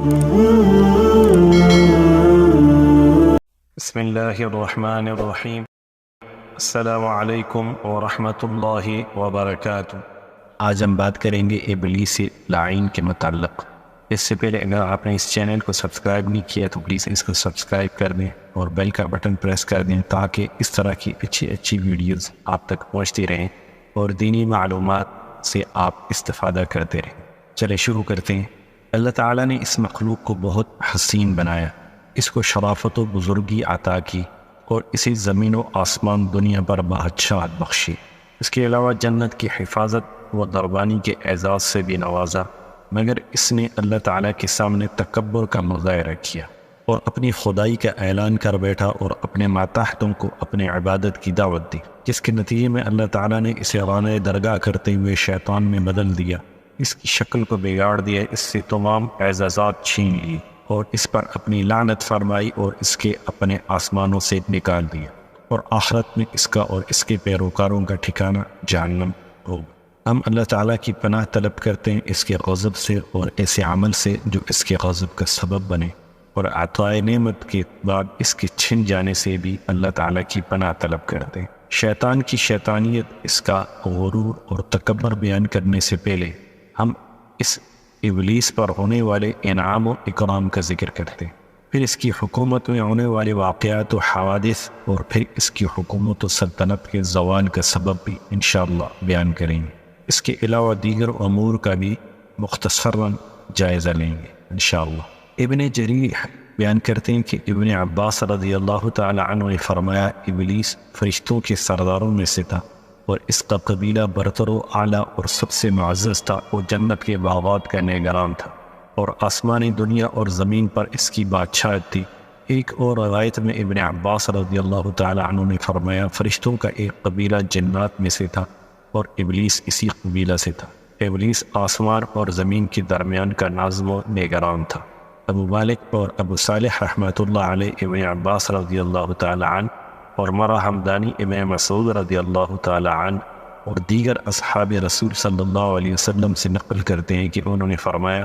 بسم اللہ الرحمن الرحیم۔ السلام علیکم ورحمۃ اللہ وبرکاتہ۔ آج ہم بات کریں گے ابلیس لعین کے متعلق۔ اس سے پہلے اگر آپ نے اس چینل کو سبسکرائب نہیں کیا تو پلیز اس کو سبسکرائب کر دیں اور بیل کا بٹن پریس کر دیں تاکہ اس طرح کی اچھی ویڈیوز آپ تک پہنچتی رہیں اور دینی معلومات سے آپ استفادہ کرتے رہیں۔ چلے شروع کرتے ہیں۔ اللہ تعالیٰ نے اس مخلوق کو بہت حسین بنایا، اس کو شرافت و بزرگی عطا کی اور اسی زمین و آسمان دنیا پر بادشاہت بخشی۔ اس کے علاوہ جنت کی حفاظت و دربانی کے اعزاز سے بھی نوازا، مگر اس نے اللہ تعالیٰ کے سامنے تکبر کا مظاہرہ کیا اور اپنی خدائی کا اعلان کر بیٹھا اور اپنے ماتحتوں کو اپنے عبادت کی دعوت دی، جس کے نتیجے میں اللہ تعالیٰ نے اسے رانۂ درگاہ کرتے ہوئے شیطان میں بدل دیا، اس کی شکل کو بگاڑ دیا، اس سے تمام اعزازات چھین لیے اور اس پر اپنی لعنت فرمائی اور اس کے اپنے آسمانوں سے نکال دیا، اور آخرت میں اس کا اور اس کے پیروکاروں کا ٹھکانہ جہنم ہوگا۔ ہم اللہ تعالیٰ کی پناہ طلب کرتے ہیں اس کے غضب سے اور ایسے عمل سے جو اس کے غضب کا سبب بنے، اور عطائے نعمت کے بعد اس کے چھن جانے سے بھی اللہ تعالیٰ کی پناہ طلب کرتے ہیں۔ شیطان کی شیطانیت، اس کا غرور اور تکبر بیان کرنے سے پہلے ہم اس ابلیس پر ہونے والے انعام و اکرام کا ذکر کرتے ہیں، پھر اس کی حکومت میں ہونے والے واقعات و حوادث، اور پھر اس کی حکومت و سلطنت کے زوال کا سبب بھی انشاءاللہ بیان کریں گے۔ اس کے علاوہ دیگر امور کا بھی مختصراً جائزہ لیں گے انشاءاللہ۔ ابن جریح بیان کرتے ہیں کہ ابن عباس رضی اللہ تعالی عنہ نے فرمایا، ابلیس فرشتوں کے سرداروں میں سے تھا اور اس کا قبیلہ برتر و اعلیٰ اور سب سے معزز تھا، اور جنت کے باغات کا نگران تھا، اور آسمانی دنیا اور زمین پر اس کی بادشاہت تھی۔ ایک اور روایت میں ابن عباس رضی اللہ تعالی عنہ نے فرمایا، فرشتوں کا ایک قبیلہ جنات میں سے تھا اور ابلیس اسی قبیلہ سے تھا۔ ابلیس آسمان اور زمین کے درمیان کا ناظم و نگران تھا۔ ابو مالک اور ابو صالح رحمۃ اللہ علیہ ابن عباس رضی اللہ تعالی عنہ اور مرہ حمدانی ابن مسعود رضی اللہ تعالی عنہ اور دیگر اصحاب رسول صلی اللہ علیہ وسلم سے نقل کرتے ہیں کہ انہوں نے فرمایا،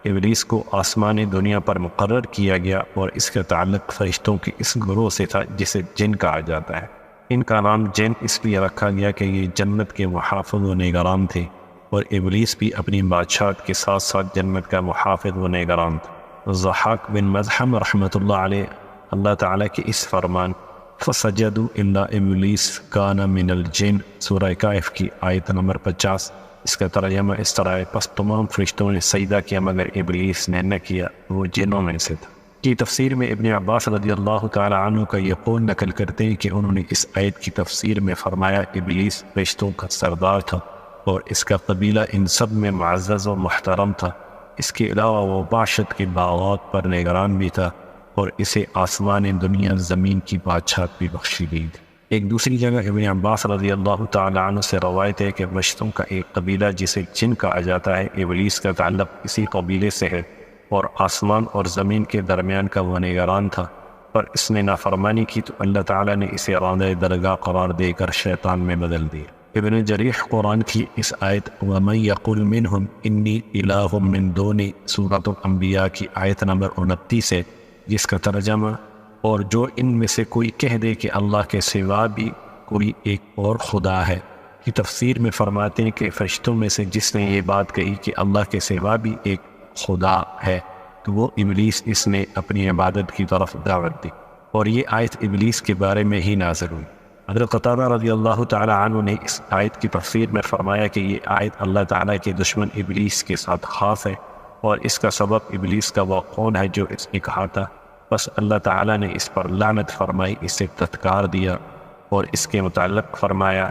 ابلیس کو آسمانی دنیا پر مقرر کیا گیا اور اس کا تعلق فرشتوں کے اس گروہ سے تھا جسے جن کہا جاتا ہے۔ ان کا نام جن اس لیے رکھا گیا کہ یہ جنت کے محافظ و نگران تھے، اور ابلیس بھی اپنی بادشاہت کے ساتھ ساتھ جنت کا محافظ و نگران تھا۔ ضحاک بن مزحم رحمۃ اللہ علیہ اللہ تعالیٰ کے اس فرمان فَسَجَدُوا إِلَّا إِبْلِيسَ كَانَ مِنَ الْجِنِّ سورہ کہف کی آیت نمبر 50، اس کا ترجمہ اس طرح ہے، پس تمام فرشتوں نے سجدہ کیا مگر ابلیس نے نہ کیا، وہ جنوں میں سے تھا۔ کی تفسیر میں ابن عباس رضی اللہ تعالی عنہ کا یہ قول نقل کرتے ہیں کہ انہوں نے اس آیت کی تفسیر میں فرمایا، ابلیس فرشتوں کا سردار تھا اور اس کا قبیلہ ان سب میں معزز و محترم تھا، اس کے علاوہ وہ بادشاہت کے باغات پر نگران بھی تھا، اور اسے آسمان دنیا زمین کی بادشاہت بھی بخشی گئی تھی۔ ایک دوسری جگہ ابن عباس رضی اللہ تعالی عنہ سے روایت ہے کہ فرشتوں کا ایک قبیلہ جسے جن کہا جاتا ہے، ابلیس کا تعلق اسی قبیلے سے ہے، اور آسمان اور زمین کے درمیان کا وہ نگران تھا، پر اس نے نافرمانی کی تو اللہ تعالیٰ نے اسے رانۂ درگاہ قرار دے کر شیطان میں بدل دیا۔ ابن جریح قرآن کی اس آیت وَمَن يَقُلْ مِنْهُمْ إِنِّي إِلَٰهٌ مِّن دُونِي سورۃ الانبیاء کی آیت نمبر 29 ہے، جس کا ترجمہ اور جو ان میں سے کوئی کہہ دے کہ اللہ کے سوا بھی کوئی ایک اور خدا ہے، کی تفسیر میں فرماتے ہیں کہ فرشتوں میں سے جس نے یہ بات کہی کہ اللہ کے سوا بھی ایک خدا ہے تو وہ ابلیس، اس نے اپنی عبادت کی طرف دعوت دی، اور یہ آیت ابلیس کے بارے میں ہی نازل ہوئی۔ حضرت قتادہ رضی اللہ تعالی عنہ نے اس آیت کی تفسیر میں فرمایا کہ یہ آیت اللہ تعالیٰ کے دشمن ابلیس کے ساتھ خاص ہے، اور اس کا سبب ابلیس کا وہ کون ہے جو اس نے کہا تھا، بس اللہ تعالیٰ نے اس پر لعنت فرمائی، اسے تھتکار دیا، اور اس کے متعلق فرمایا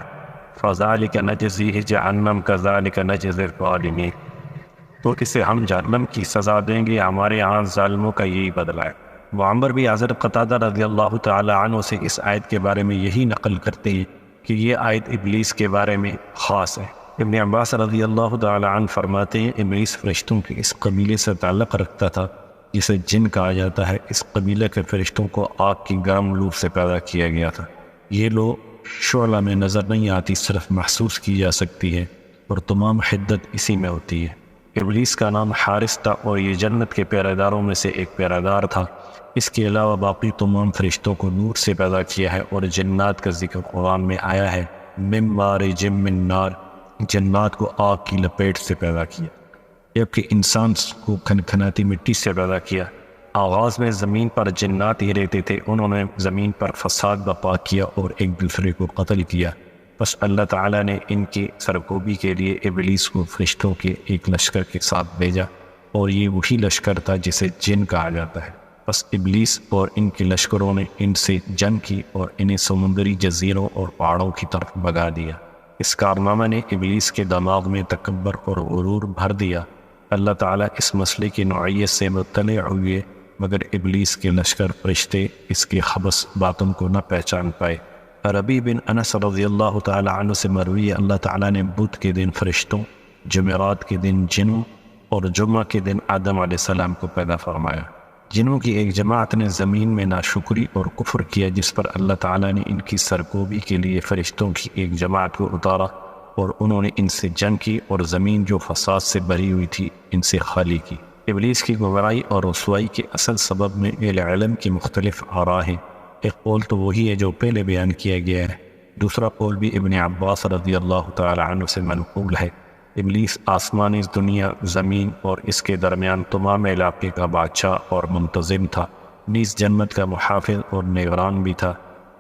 فَذَلِكَ نَجْزِيهِ جَهَنَّمَ كَذَلِكَ نَجْزِي الظَّالِمِينَ، تو اسے ہم جہنم کی سزا دیں گے، ہمارے ہاں ظالموں کا یہی بدلہ ہے۔ معمر بھی حضرت قتادہ رضی اللہ تعالی عنہ سے اس آیت کے بارے میں یہی نقل کرتے ہیں کہ یہ آیت ابلیس کے بارے میں خاص ہے۔ ابن عباس رضی اللہ تعالی عنہ فرماتے ہیں، ابلیس فرشتوں کے اس قبیلے سے تعلق رکھتا تھا جسے جن کہا جاتا ہے۔ اس قبیلے کے فرشتوں کو آگ کی گرم لو سے پیدا کیا گیا تھا۔ یہ لو شعلہ میں نظر نہیں آتی، صرف محسوس کی جا سکتی ہے، اور تمام حدت اسی میں ہوتی ہے۔ ابلیس کا نام حارث تھا اور یہ جنت کے پہرے داروں میں سے ایک پہرے دار تھا۔ اس کے علاوہ باقی تمام فرشتوں کو نور سے پیدا کیا ہے، اور جنات کا ذکر قرآن میں آیا ہے، من مارج من نار، جنات کو آگ کی لپیٹ سے پیدا کیا، جبکہ انسان کو کھنکھناتی مٹی سے پیدا کیا۔ آغاز میں زمین پر جنات ہی رہتے تھے، انہوں نے زمین پر فساد برپا کیا اور ایک دوسرے کو قتل کیا، بس اللہ تعالیٰ نے ان کی سرکوبی کے لیے ابلیس کو فرشتوں کے ایک لشکر کے ساتھ بھیجا، اور یہ وہی لشکر تھا جسے جن کہا جاتا ہے۔ بس ابلیس اور ان کے لشکروں نے ان سے جنگ کی اور انہیں سمندری جزیروں اور پہاڑوں کی طرف بھگا دیا۔ اس کارنامے نے ابلیس کے دماغ میں تکبر اور غرور بھر دیا۔ اللہ تعالیٰ اس مسئلے کی نوعیت سے مطلع ہوئے، مگر ابلیس کے لشکر فرشتے اس کے خبث باتوں کو نہ پہچان پائے۔ ربیع بن انس رضی اللہ تعالیٰ عنہ سے مروی ہے، اللہ تعالیٰ نے بدھ کے دن فرشتوں، جمعرات کے دن جنوں اور جمعہ کے دن آدم علیہ السلام کو پیدا فرمایا۔ جنوں کی ایک جماعت نے زمین میں ناشکری اور کفر کیا، جس پر اللہ تعالیٰ نے ان کی سرکوبی کے لیے فرشتوں کی ایک جماعت کو اتارا، اور انہوں نے ان سے جنگ کی، اور زمین جو فساد سے بھری ہوئی تھی ان سے خالی کی۔ ابلیس کی گمراہی اور رسوائی کے اصل سبب میں علم کی مختلف آراء ہیں۔ ایک قول تو وہی ہے جو پہلے بیان کیا گیا ہے، دوسرا قول بھی ابن عباس رضی اللہ تعالی عنہ سے منقول ہے۔ ابلیس آسمانی دنیا، زمین اور اس کے درمیان تمام علاقے کا بادشاہ اور منتظم تھا، نیز جنت کا محافظ اور نگران بھی تھا۔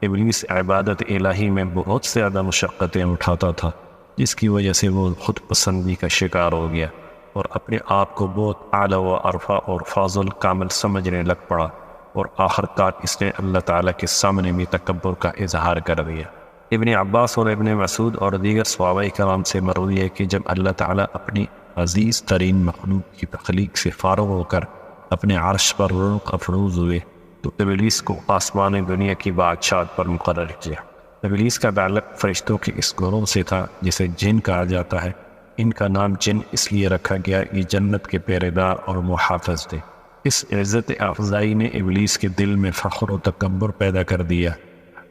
ابلیس عبادت الہی میں بہت زیادہ مشقتیں اٹھاتا تھا، جس کی وجہ سے وہ خود پسندی کا شکار ہو گیا اور اپنے آپ کو بہت اعلیٰ و عرفہ اور فاضل کامل سمجھنے لگ پڑا، اور آخرکار اس نے اللہ تعالیٰ کے سامنے بھی تکبر کا اظہار کر دیا۔ ابن عباس اور ابن مسعود اور دیگر صحابہ کرام سے مروی ہے کہ جب اللہ تعالیٰ اپنی عزیز ترین مخلوق کی تخلیق سے فارغ ہو کر اپنے عرش پر روح افروز ہوئے تو ابلیس کو آسمان دنیا کی بادشاہت پر مقرر کیا۔ ابلیس کا تعلق فرشتوں کے اس گروہ سے تھا جسے جن کہا جاتا ہے۔ ان کا نام جن اس لیے رکھا گیا کہ جنت کے پہرے دار اور محافظ تھے۔ اس عزت افزائی نے ابلیس کے دل میں فخر و تکبر پیدا کر دیا،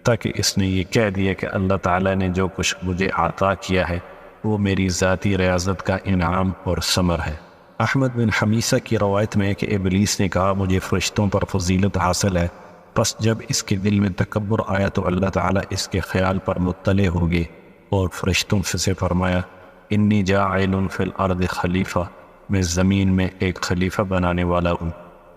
تاکہ اس نے یہ کہہ دیا کہ اللہ تعالیٰ نے جو کچھ مجھے عطا کیا ہے وہ میری ذاتی ریاضت کا انعام اور ثمر ہے۔ احمد بن حمیسہ کی روایت میں ہے کہ ابلیس نے کہا مجھے فرشتوں پر فضیلت حاصل ہے، پس جب اس کے دل میں تکبر آیا تو اللہ تعالیٰ اس کے خیال پر مطلع ہو گئے اور فرشتوں سے فرمایا انی جاعل فی الارض خلیفہ، میں زمین میں ایک خلیفہ بنانے والا ہوں۔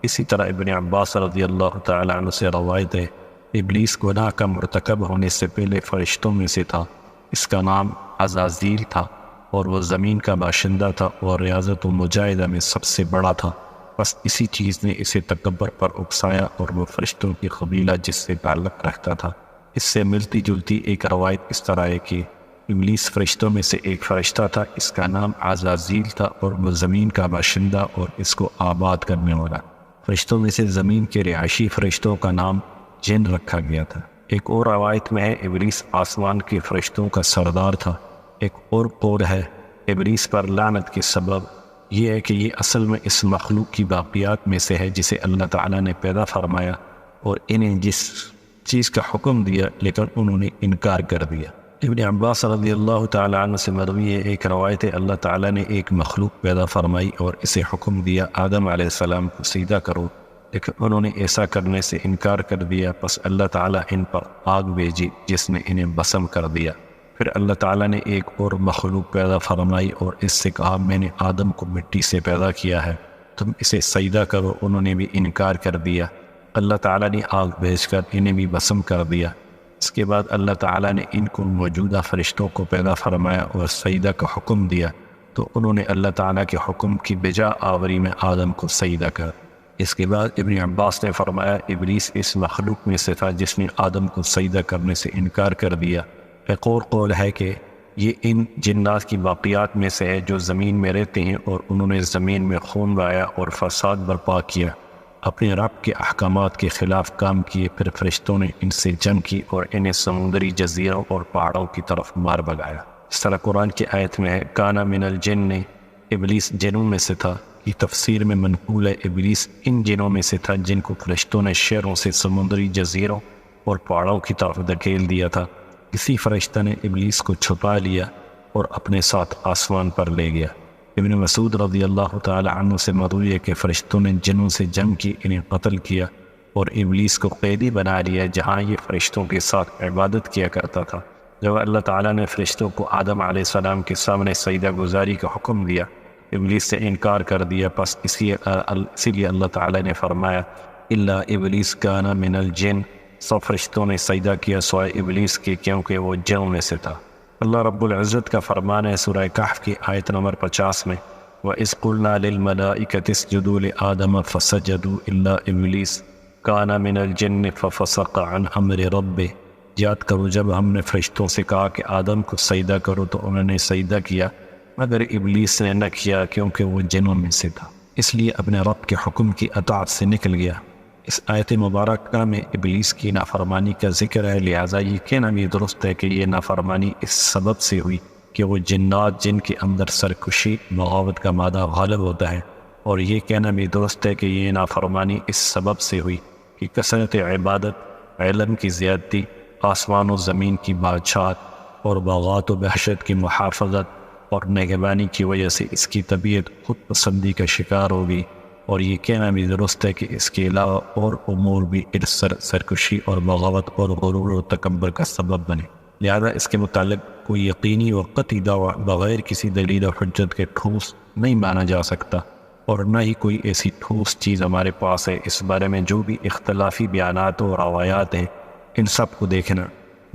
اسی طرح ابن عباس رضی اللہ تعالیٰ عنہ سے روایت ہے ابلیس گناہ کا مرتکب ہونے سے پہلے فرشتوں میں سے تھا، اس کا نام عزازیل تھا اور وہ زمین کا باشندہ تھا اور ریاضت و مجاہدہ میں سب سے بڑا تھا، بس اسی چیز نے اسے تکبر پر اکسایا اور وہ فرشتوں کی قبیلہ جس سے تعلق رکھتا تھا۔ اس سے ملتی جلتی ایک روایت اس طرح ہے کہ ابلیس فرشتوں میں سے ایک فرشتہ تھا، اس کا نام عزازیل تھا اور وہ زمین کا باشندہ اور اس کو آباد کرنے والا۔ فرشتوں میں سے زمین کے رہائشی فرشتوں کا نام جن رکھا گیا تھا۔ ایک اور روایت میں ہے ابلیس آسمان کے فرشتوں کا سردار تھا۔ ایک اور قول ہے ابلیس پر لعنت کے سبب یہ ہے کہ یہ اصل میں اس مخلوق کی باقیات میں سے ہے جسے اللہ تعالیٰ نے پیدا فرمایا اور انہیں جس چیز کا حکم دیا لیکن انہوں نے انکار کر دیا۔ ابن عباس رضی اللہ تعالیٰ عنہ سے مروی ہے ایک روایت ہے اللہ تعالیٰ نے ایک مخلوق پیدا فرمائی اور اسے حکم دیا آدم علیہ السلام کو سجدہ کرو، لیکن انہوں نے ایسا کرنے سے انکار کر دیا، پس اللہ تعالیٰ ان پر آگ بھیجی جس نے انہیں بسم کر دیا۔ پھر اللہ تعالیٰ نے ایک اور مخلوق پیدا فرمائی اور اس سے کہا میں نے آدم کو مٹی سے پیدا کیا ہے، تم اسے سجدہ کرو، انہوں نے بھی انکار کر دیا۔ اللہ تعالیٰ نے آگ بھیج کر انہیں بھی بسم کر دیا۔ اس کے بعد اللہ تعالیٰ نے ان کو موجودہ فرشتوں کو پیدا فرمایا اور سجدہ کا حکم دیا، تو انہوں نے اللہ تعالیٰ کے حکم کی بجا آوری میں آدم کو سجدہ کر۔ اس کے بعد ابن عباس نے فرمایا ابلیس اس مخلوق میں سے تھا جس نے آدم کو سجدہ کرنے سے انکار کر دیا۔ ایک اور قول ہے کہ یہ ان جنات کی باقیات میں سے ہے جو زمین میں رہتے ہیں اور انہوں نے زمین میں خون بہایا اور فساد برپا کیا، اپنے رب کے احکامات کے خلاف کام کیے، پھر فرشتوں نے ان سے جنگ کی اور انہیں سمندری جزیروں اور پہاڑوں کی طرف مار بھگایا۔ اس طرح قرآن کی آیت میں ہے کانا من الجن، ابلیس جنوں میں سے تھا۔ یہ تفسیر میں منقول ہے ابلیس ان جنوں میں سے تھا جن کو فرشتوں نے شہروں سے سمندری جزیروں اور پہاڑوں کی طرف دھکیل دیا تھا۔ کسی فرشتہ نے ابلیس کو چھپا لیا اور اپنے ساتھ آسمان پر لے گیا۔ ابن مسعود رضی اللہ تعالی عنہ سے مروی ہے کہ فرشتوں نے جنوں سے جنگ کی، انہیں قتل کیا اور ابلیس کو قیدی بنا لیا جہاں یہ فرشتوں کے ساتھ عبادت کیا کرتا تھا۔ جب اللہ تعالیٰ نے فرشتوں کو آدم علیہ السلام کے سامنے سجدہ گزاری کا حکم دیا، ابلیس سے انکار کر دیا، پس اسی لیے اللہ تعالیٰ نے فرمایا الا ابلیس کان من الجن، سب فرشتوں نے سجدہ کیا سوائے ابلیس کے، کیونکہ وہ جنوں میں سے تھا۔ اللہ رب العزت کا فرمان ہے سورہ کہف کی آیت نمبر 50 میں وَإِذْ قُلْنَا لِلْمَلَائِكَةِ اسْجُدُوا لِآدَمَ فَسَجَدُوا إِلَّا إِبْلِيسَ كَانَ مِنَ الْجِنِّ فَفَسَقَ عَنْ أَمْرِ رَبِّهِ۔ یاد کرو جب ہم نے فرشتوں سے کہا کہ آدم کو سجدہ کرو تو انہوں نے سجدہ کیا، مگر ابلیس نے نہ کیا کیونکہ وہ جنوں میں سے تھا، اس لیے اپنے رب کے حکم کی اطاعت سے نکل گیا۔ اس آیت مبارکہ میں ابلیس کی نافرمانی کا ذکر ہے، لہٰذا یہ کہنا بھی درست ہے کہ یہ نافرمانی اس سبب سے ہوئی کہ وہ جنات جن کے اندر سرکشی بغاوت کا مادہ غالب ہوتا ہے، اور یہ کہنا بھی درست ہے کہ یہ نافرمانی اس سبب سے ہوئی کہ کثرت عبادت، علم کی زیادتی، آسمان و زمین کی بادشاہت اور باغات و بحشت کی محافظت اور نگہبانی کی وجہ سے اس کی طبیعت خود پسندی کا شکار ہوگی، اور یہ کہنا بھی درست ہے کہ اس کے علاوہ اور امور بھی سرکشی اور بغاوت اور غرور و تکبر کا سبب بنے، لہذا اس کے متعلق کوئی یقینی و قطعی دعویٰ بغیر کسی دلیل و حجت کے ٹھوس نہیں مانا جا سکتا، اور نہ ہی کوئی ایسی ٹھوس چیز ہمارے پاس ہے۔ اس بارے میں جو بھی اختلافی بیانات و روایات ہیں ان سب کو دیکھنا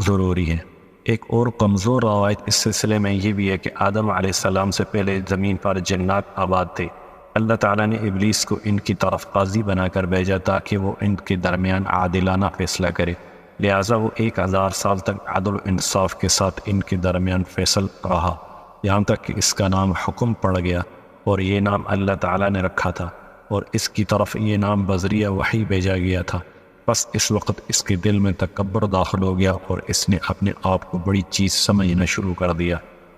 ضروری ہے۔ ایک اور کمزور روایت اس سلسلے میں یہ بھی ہے کہ آدم علیہ السلام سے پہلے زمین پر جنات آباد تھے، اللہ تعالیٰ نے ابلیس کو ان کی طرف قاضی بنا کر بھیجا تاکہ وہ ان کے درمیان عادلانہ فیصلہ کرے، لہٰذا وہ 1000 سال تک عدل و انصاف کے ساتھ ان کے درمیان فیصل رہا، یہاں تک کہ اس کا نام حکم پڑ گیا، اور یہ نام اللہ تعالیٰ نے رکھا تھا، اور اس کی طرف یہ نام بذریعہ وحی بھیجا گیا تھا۔ بس اس وقت اس کے دل میں تکبر داخل ہو گیا اور اس نے اپنے آپ کو بڑی چیز سمجھنا شروع کر دیا۔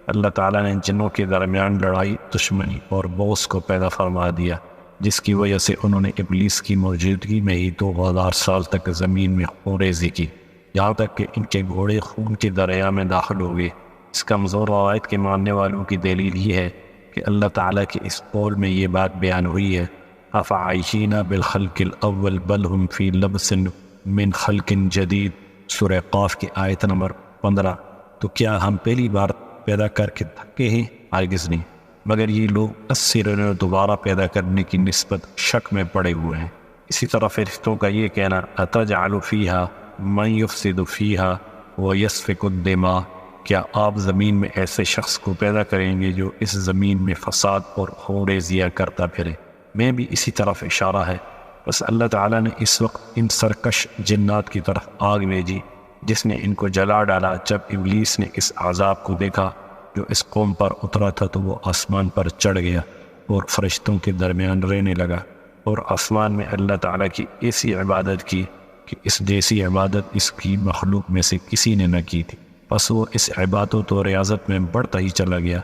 اللہ تعالیٰ نے جنوں کے درمیان لڑائی، دشمنی اور بغض کو پیدا فرما دیا، جس کی وجہ سے انہوں نے ابلیس کی موجودگی میں ہی 2000 سال تک زمین میں خونریزی کی، یہاں تک کہ ان کے گھوڑے خون کے دریا میں داخل ہو گئے۔ اس کمزور روایت کے ماننے والوں کی دلیل یہ ہے کہ اللہ تعالیٰ کے اس قول میں یہ بات بیان ہوئی ہے افعیشینا بالخلق الاول بل ہم فی لبس من خلق جدید، سورہ قاف کی آیت نمبر 15۔ تو کیا ہم پہلی بار پیدا کر کے تھکے ہیں؟ ہرگز نہیں، مگر یہ لوگ 80 رنوں دوبارہ پیدا کرنے کی نسبت شک میں پڑے ہوئے ہیں۔ اسی طرح فرشتوں کا یہ کہنا اتجعل فیہا من یفسد فیہا ویسفک الدماء، کیا آپ زمین میں ایسے شخص کو پیدا کریں گے جو اس زمین میں فساد اور خونریزیاں کرتا پھرے؟ میں بھی اسی طرف اشارہ ہے۔ بس اللہ تعالیٰ نے اس وقت ان سرکش جنات کی طرف آگ بھیجی جس نے ان کو جلا ڈالا۔ جب ابلیس نے اس عذاب کو دیکھا جو اس قوم پر اترا تھا تو وہ آسمان پر چڑھ گیا اور فرشتوں کے درمیان رہنے لگا، اور آسمان میں اللہ تعالیٰ کی ایسی عبادت کی کہ اس جیسی عبادت اس کی مخلوق میں سے کسی نے نہ کی تھی۔ پس وہ اس عبادت و ریاضت میں بڑھتا ہی چلا گیا،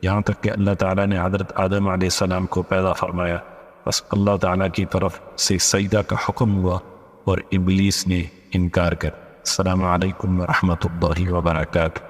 یہاں تک کہ اللہ تعالیٰ نے حضرت آدم علیہ السلام کو پیدا فرمایا۔ بس اللہ تعالیٰ کی طرف سے سجدہ کا حکم ہوا اور ابلیس نے انکار کر۔ السلام علیکم ورحمۃ اللہ وبرکاتہ۔